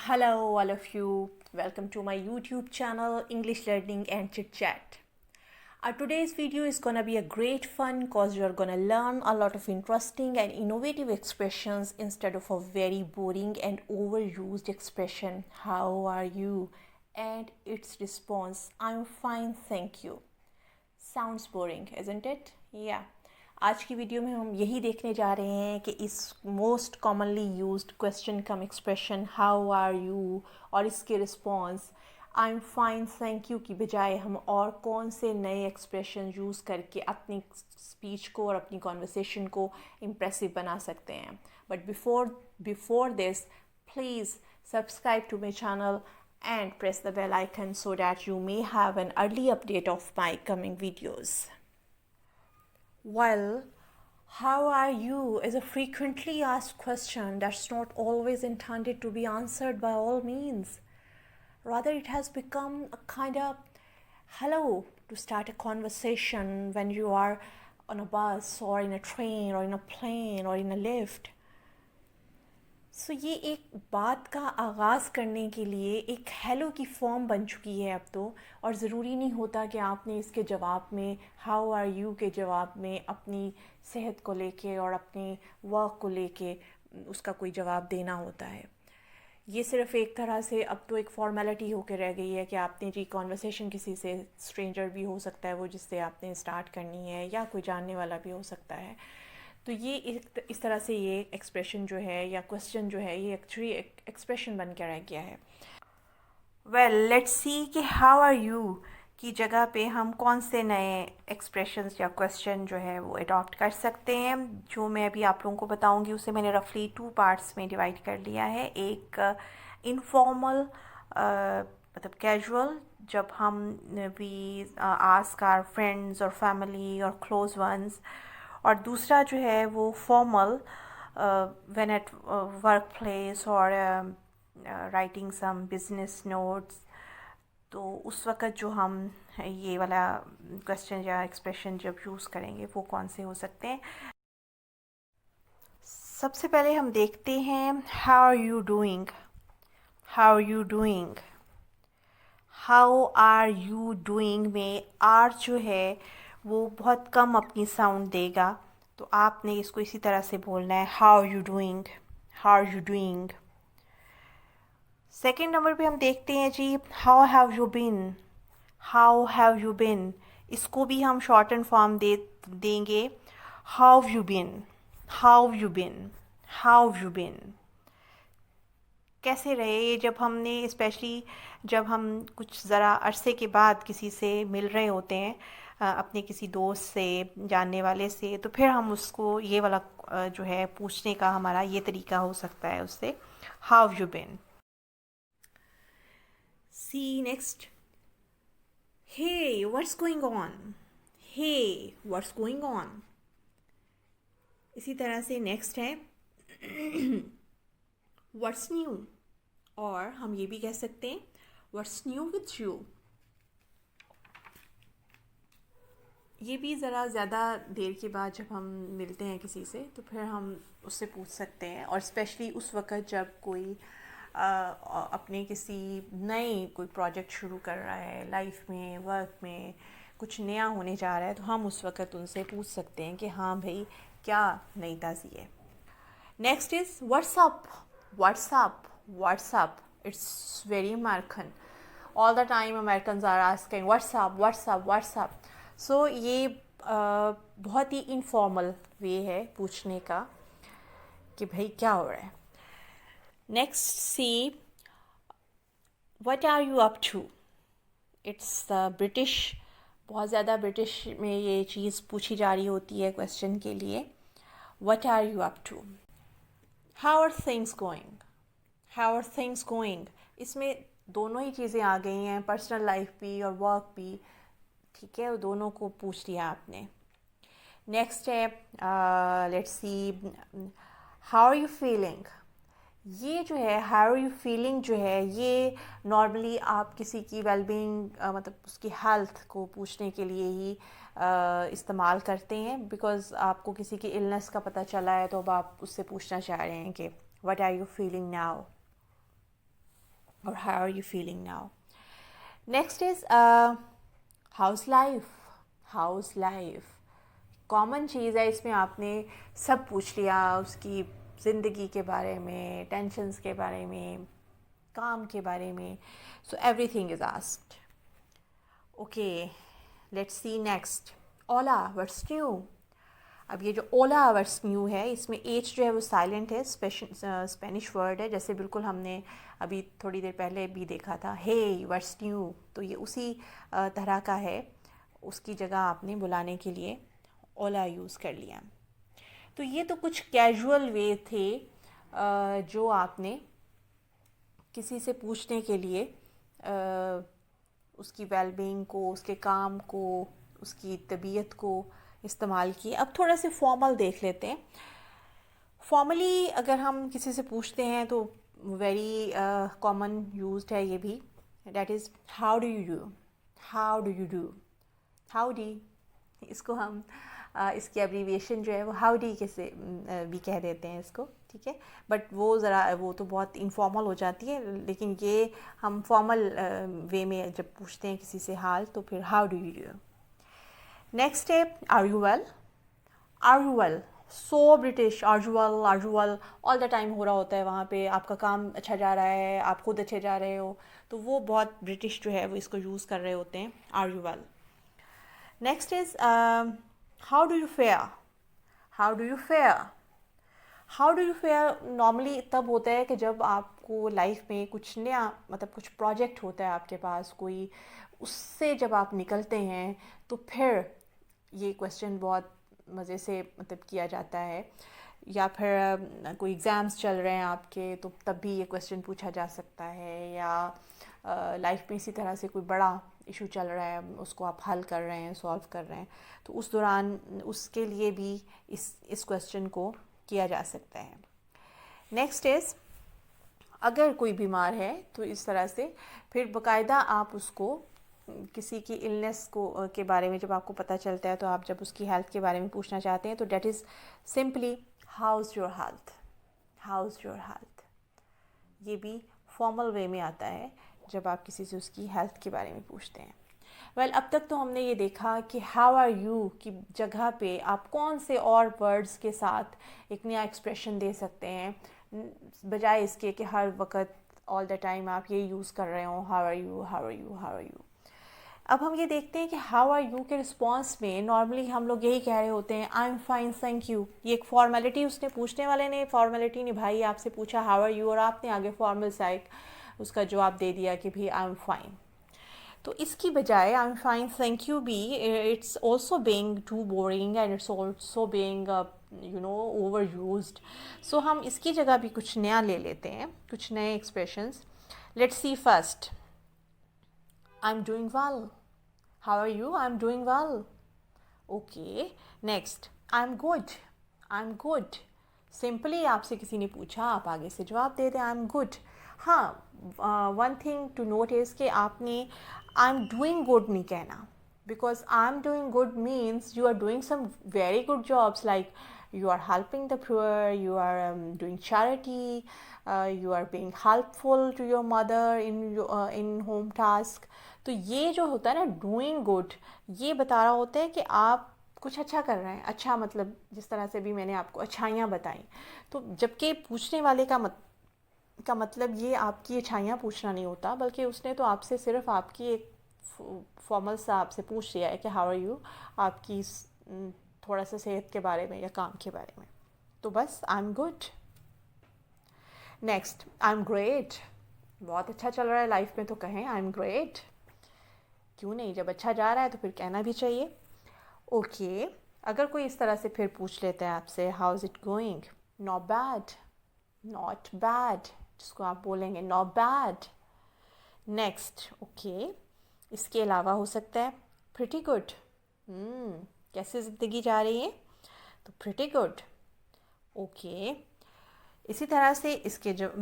Hello, all of you. Welcome to my YouTube channel, English Learning and Chit Chat. Today's video is gonna be a great fun because you're gonna learn a lot of interesting and innovative expressions instead of a very boring and overused expression, "How are you?" and its response, "I'm fine, thank you." Sounds boring, isn't it? Yeah. आज की video में हम यही देखने जा रहे हैं कि इस most commonly used question cum expression how are you और इसके response I am fine thank you की बजाय हम और कौन से नए एक्सप्रेशन यूज़ करके अपनी स्पीच को और अपनी कॉन्वर्सेशन को इम्प्रेसिव बना सकते हैं. But before this please subscribe to my channel and press the bell icon so that you may have an early update of my coming videos. Well, how are you is a frequently asked question that's not always intended to be answered by all means. Rather, it has become a kind of hello to start a conversation when you are on a bus or in a train or in a plane or in a lift. सो ये एक बात का आगाज़ करने के लिए एक hello की फॉर्म बन चुकी है अब तो. और ज़रूरी नहीं होता कि आपने इसके जवाब में हाउ आर यू के जवाब में अपनी सेहत को लेके और अपने वर्क को लेके उसका कोई जवाब देना होता है. ये सिर्फ एक तरह से अब तो एक फॉर्मेलिटी होकर रह गई है कि आपने जी कॉन्वर्सेशन किसी से, स्ट्रेंजर भी हो सकता है वो जिससे आपने स्टार्ट करनी है, या कोई जानने वाला भी हो सकता है. तो ये इस तरह से ये एक्सप्रेशन जो है या क्वेश्चन जो है ये एक्चुअली एक्सप्रेशन बन के रह गया है. वेल लेट्स सी कि हाउ आर यू की जगह पे हम कौन से नए एक्सप्रेशंस या क्वेश्चन जो है वो अडॉप्ट कर सकते हैं. जो मैं अभी आप लोगों को बताऊंगी उसे मैंने रफली 2 पार्ट्स में डिवाइड कर लिया है. एक इनफॉर्मल मतलब कैजुअल, जब हम वी आस्क आवर फ्रेंड्स और फैमिली और क्लोज वंस, और दूसरा जो है वो formal when at work place और राइटिंग सम बिजनेस नोट्स. तो उस वक़्त जो हम ये वाला क्वेश्चन या एक्सप्रेशन जब यूज़ करेंगे वो कौन से हो सकते हैं. सबसे पहले हम देखते हैं how are you doing. How are you doing, how are you doing में आर जो है वो बहुत कम अपनी साउंड देगा, तो आपने इसको इसी तरह से बोलना है how you doing, how you doing. Second number पे हम देखते हैं जी how have you been. How have you been, इसको भी हम शॉर्ट एंड फॉर्म देंगे how you been, how you been, how you been. कैसे रहे ये, जब हमने स्पेशली जब हम कुछ ज़रा अरसे के बाद किसी से मिल रहे होते हैं, अपने किसी दोस्त से, जानने वाले से, तो फिर हम उसको ये वाला जो है पूछने का हमारा ये तरीका हो सकता है उससे how you been. See next, hey what's going on. Hey what's going on. इसी तरह से नेक्स्ट है व्हाट्स न्यू, और हम ये भी कह सकते हैं व्हाट्स न्यू विथ यू. ये भी ज़रा ज़्यादा देर के बाद जब हम मिलते हैं किसी से तो फिर हम उससे पूछ सकते हैं, और स्पेशली उस वक़्त जब कोई अपने किसी नए कोई प्रोजेक्ट शुरू कर रहा है लाइफ में, वर्क में कुछ नया होने जा रहा है, तो हम उस वक़्त उनसे पूछ सकते हैं कि हाँ भाई क्या नई ताज़ी है. Next is what's up. What's up, what's up, it's very American. All the time Americans are asking what's up, what's up, what's up. So ये बहुत ही इनफॉर्मल वे है पूछने का कि भाई क्या हो रहा है. Next see what are you up to. It's British, बहुत ज़्यादा ब्रिटिश में ये चीज़ पूछी जा रही होती है क्वेश्चन के लिए. What are you up to. How are things going. How are things going, इसमें दोनों ही चीज़ें आ गई हैं, पर्सनल लाइफ भी और वर्क भी. ठीक है, दोनों को पूछ लिया आपने. नेक्स्ट है let's see how are you feeling. ये जो है हाउ आर यू फीलिंग जो है ये नॉर्मली आप किसी की वेलबींग मतलब उसकी हेल्थ को पूछने के लिए ही इस्तेमाल करते हैं, बिकॉज़ आपको किसी की इलनेस का पता चला है तो अब आप उससे पूछना चाह रहे हैं कि what are you feeling now. और how are you feeling now. Next is house life. House life common चीज़ है, इसमें आपने सब पूछ लिया उसकी ज़िंदगी के बारे में, टेंशन्स के बारे में, काम के बारे में. So everything is asked. Okay, let's see next. Ola what's new. अब ये जो ओला व्हाट्स न्यू है, इसमें एच जो है वो साइलेंट है, स्पेनिश वर्ड है, जैसे बिल्कुल हमने अभी थोड़ी देर पहले भी देखा था हे व्हाट्स न्यू. तो ये उसी तरह का है. उसकी जगह आपने बुलाने के लिए ओला यूज़ कर लिया. तो ये तो कुछ कैजुअल वे थे जो आपने किसी से पूछने के लिए उसकी वेलबींग को, उसके काम को, उसकी तबीयत को इस्तेमाल किए. अब थोड़ा से फॉर्मल देख लेते हैं. फॉर्मली अगर हम किसी से पूछते हैं तो वेरी कॉमन यूज्ड है ये भी. That is how do you do. How do you do. Howdy. इसको हम इसकी एब्रीविएशन जो है वो हाउडी के से भी कह देते हैं इसको. ठीक है, बट वो तो बहुत इनफॉर्मल हो जाती है. लेकिन ये हम फॉर्मल वे में जब पूछते हैं किसी से हाल, तो फिर how do you do. Next है are you well. Are you well so British. Are you well all the time हो रहा होता है वहाँ पे. आपका काम अच्छा जा रहा है, आप खुद अच्छे जा रहे हो, तो वो बहुत ब्रिटिश जो है वो इसको यूज़ कर रहे होते हैं, are you well. Next is how do you fare. How do you fare. How do you fare normally तब होता है कि जब आपको लाइफ में कुछ नया, मतलब कुछ प्रोजेक्ट होता है आपके पास कोई, उससे जब आप निकलते हैं तो फिर ये क्वेश्चन बहुत मज़े से मतलब किया जाता है. या फिर कोई एग्ज़ाम्स चल रहे हैं आपके, तो तब भी ये क्वेश्चन पूछा जा सकता है. या लाइफ में इसी तरह से कोई बड़ा इशू चल रहा है, उसको आप हल कर रहे हैं, सॉल्व कर रहे हैं, तो उस दौरान उसके लिए भी इस क्वेश्चन को किया जा सकता है. नेक्स्ट इज़ अगर कोई बीमार है तो इस तरह से फिर बाकायदा आप उसको किसी की इलनेस को के बारे में जब आपको पता चलता है, तो आप जब उसकी हेल्थ के बारे में पूछना चाहते हैं, तो that is simply house your health. House your health. ये भी फॉर्मल वे में आता है जब आप किसी से उसकी हेल्थ के बारे में पूछते हैं. वेल, अब तक तो हमने ये देखा कि हाउ आर यू की जगह पे आप कौन से और वर्ड्स के साथ एक नया एक्सप्रेशन दे सकते हैं, बजाय इसके कि हर वक्त ऑल द टाइम आप ये यूज़ कर रहे हो how are you, how are you, how are you. अब हम ये देखते हैं कि हाउ आर यू के रिस्पॉन्स में नॉर्मली हम लोग यही कह रहे होते हैं I am fine thank you. ये एक फॉर्मेलिटी, उसने पूछने वाले ने फॉर्मेलिटी निभाई, आपसे पूछा हाउ आर यू, और आपने आगे फॉर्मल सा एक उसका जवाब दे दिया कि भी आई एम फाइन. तो इसकी बजाय I am fine thank you भी it's also being too boring and it's also being over used. So हम इसकी जगह भी कुछ नया ले लेते हैं, कुछ नए expressions. Let's see first. I'm doing well. How are you? I'm doing well. Okay. Next. I'm good. I'm good. Simply आपसे किसी ने पूछा, आप आगे से जवाब दे दें I'm good. हाँ, one thing to note is कि आपने I'm doing good नहीं कहना, because I'm doing good means you are doing some very good jobs, like you are helping the poor, you are doing charity, you are being helpful to your mother in home task. तो ये जो होता है ना doing good, ये बता रहा होता है कि आप कुछ अच्छा कर रहे हैं. अच्छा मतलब जिस तरह से भी मैंने आपको अच्छाइयाँ बताई, तो जबकि पूछने वाले का मतलब ये आपकी अच्छाइयाँ पूछना नहीं होता, बल्कि उसने तो आपसे सिर्फ आपकी एक फॉर्मल सा आपसे पूछ लिया है कि हाउ आर यू, आपकी थोड़ा सा सेहत के बारे में या काम के बारे में. तो बस I am good. Next, I am great. बहुत अच्छा चल रहा है लाइफ में तो कहें आई एम ग्रेट. क्यों नहीं, जब अच्छा जा रहा है तो फिर कहना भी चाहिए. ओके, अगर कोई इस तरह से फिर पूछ लेता है आपसे how is it going, not bad. Not bad, जिसको आप बोलेंगे नॉट बैड. नेक्स्ट, ओके, इसके अलावा हो सकता है प्रिटी गुड. कैसे ज़िंदगी जा रही है, तो प्रिटी गुड. ओके, इसी तरह से इसके जो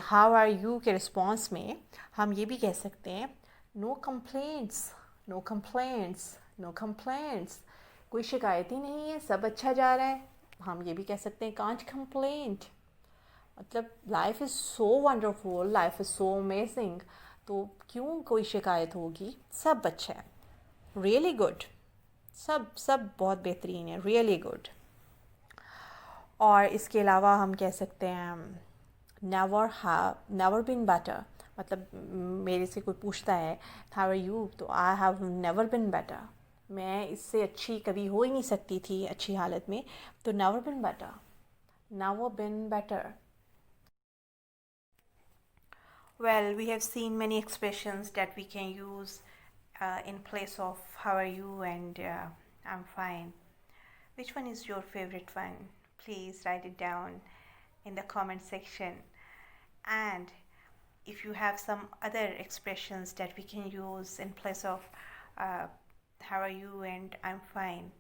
हाउ आर यू के रिस्पॉन्स में हम ये भी कह सकते हैं no complaints. No complaints. No complaints. कोई शिकायत ही नहीं है, सब अच्छा जा रहा है. हम ये भी कह सकते हैं कांट कंप्लेंट. मतलब life is so wonderful, life is so amazing, तो क्यों कोई शिकायत होगी? सब अच्छा है, रियली गुड, सब सब बहुत बेहतरीन है, रियली गुड। और इसके अलावा हम कह सकते हैं नेवर बीन बेटर, मतलब मेरे से कोई पूछता है हाउ आर यू, तो I have never been better, मैं इससे अच्छी कभी हो ही नहीं सकती थी अच्छी हालत में, तो never been better, never been better. Well, we have seen many expressions that we can use in place of how are you and I'm fine. Which one is your favorite one? Please write it down in the comment section. And if you have some other expressions that we can use in place of uh, how are you and I'm fine,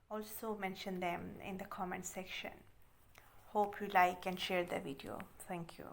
also mention them in the comment section. Hope you like and share the video. Thank you.